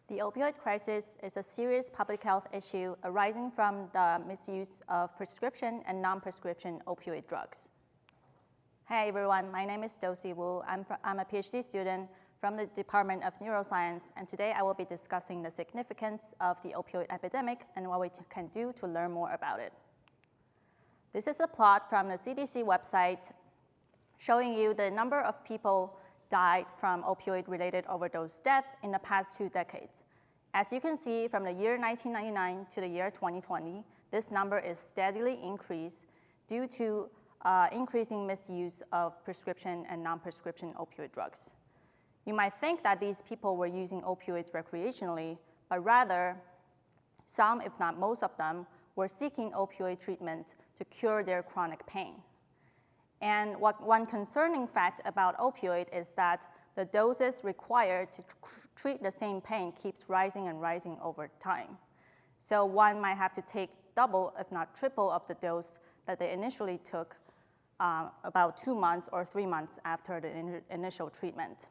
The opioid crisis is a serious public health issue arising from the misuse of prescription and non-prescription opioid drugs. Hi everyone, my name is Dossie Wu. I'm a PhD student from the Department of Neuroscience, and today I will be discussing the significance of the opioid epidemic and what we can do to learn more about it. This is a plot from the CDC website showing you the number of people died from opioid-related overdose death in the past 2 decades. As you can see, from the year 1999 to the year 2020, this number is steadily increased due to increasing misuse of prescription and non-prescription opioid drugs. You might think that these people were using opioids recreationally, but rather, some, if not most of them, were seeking opioid treatment to cure their chronic pain. And one concerning fact about opioid is that the doses required to treat the same pain keeps rising and rising over time. So one might have to take double, if not triple, of the dose that they initially took about 2 months or 3 months after the initial treatment.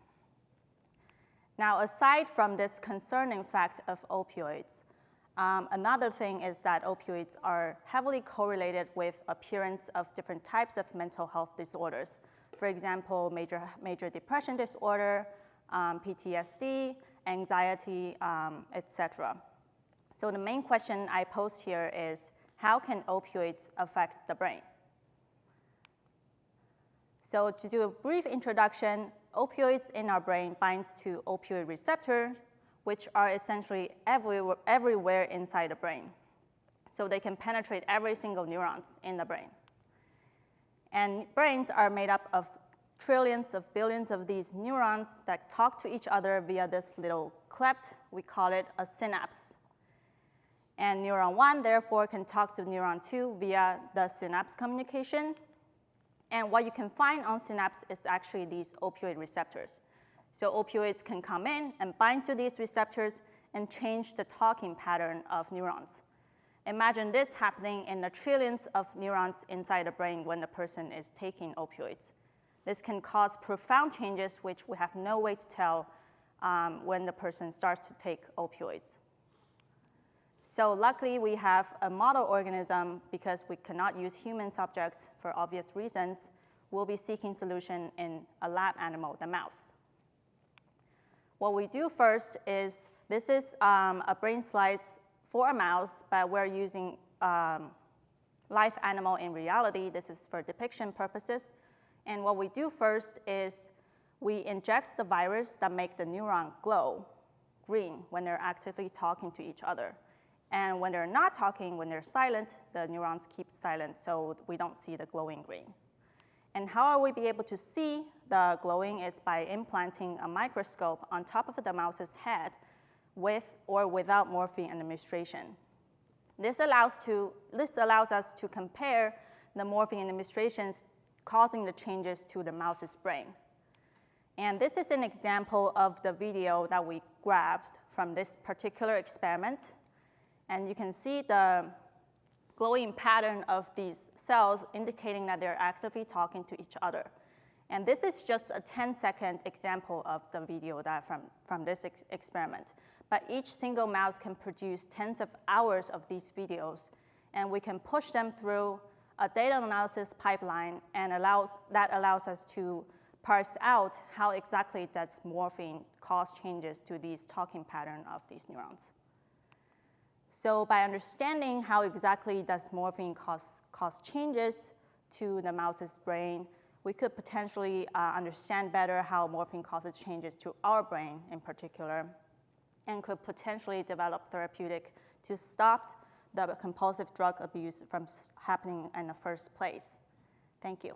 Now, aside from this concerning fact of opioids, another thing is that opioids are heavily correlated with appearance of different types of mental health disorders. For example, major depression disorder, PTSD, anxiety, etc. So the main question I pose here is, how can opioids affect the brain? So to do a brief introduction, opioids in our brain binds to opioid receptors, which are essentially everywhere inside the brain. So they can penetrate every single neurons in the brain. And brains are made up of trillions of billions of these neurons that talk to each other via this little cleft. We call it a synapse. And neuron 1, therefore, can talk to neuron 2 via the synapse communication. And what you can find on synapse is actually these opioid receptors. So opioids can come in and bind to these receptors and change the talking pattern of neurons. Imagine this happening in the trillions of neurons inside the brain when the person is taking opioids. This can cause profound changes which we have no way to tell when the person starts to take opioids. So luckily we have a model organism, because we cannot use human subjects for obvious reasons. We'll be seeking solution in a lab animal, the mouse. What we do first is, this is a brain slice for a mouse, but we're using live animal in reality. This is for depiction purposes. And what we do first is we inject the virus that make the neuron glow green when they're actively talking to each other. And when they're not talking, when they're silent, the neurons keep silent, so we don't see the glowing green. And how are we be able to see the glowing is by implanting a microscope on top of the mouse's head with or without morphine administration. This allows us to compare the morphine administrations causing the changes to the mouse's brain. And this is an example of the video that we grabbed from this particular experiment. And you can see the glowing pattern of these cells indicating that they're actively talking to each other. And this is just a 10-second example of the video that from this experiment. But each single mouse can produce tens of hours of these videos, and we can push them through a data analysis pipeline, and that allows us to parse out how exactly does morphine cause changes to these talking pattern of these neurons. So by understanding how exactly does morphine cause changes to the mouse's brain, we could potentially understand better how morphine causes changes to our brain in particular, and could potentially develop therapeutic to stop the compulsive drug abuse from happening in the first place. Thank you.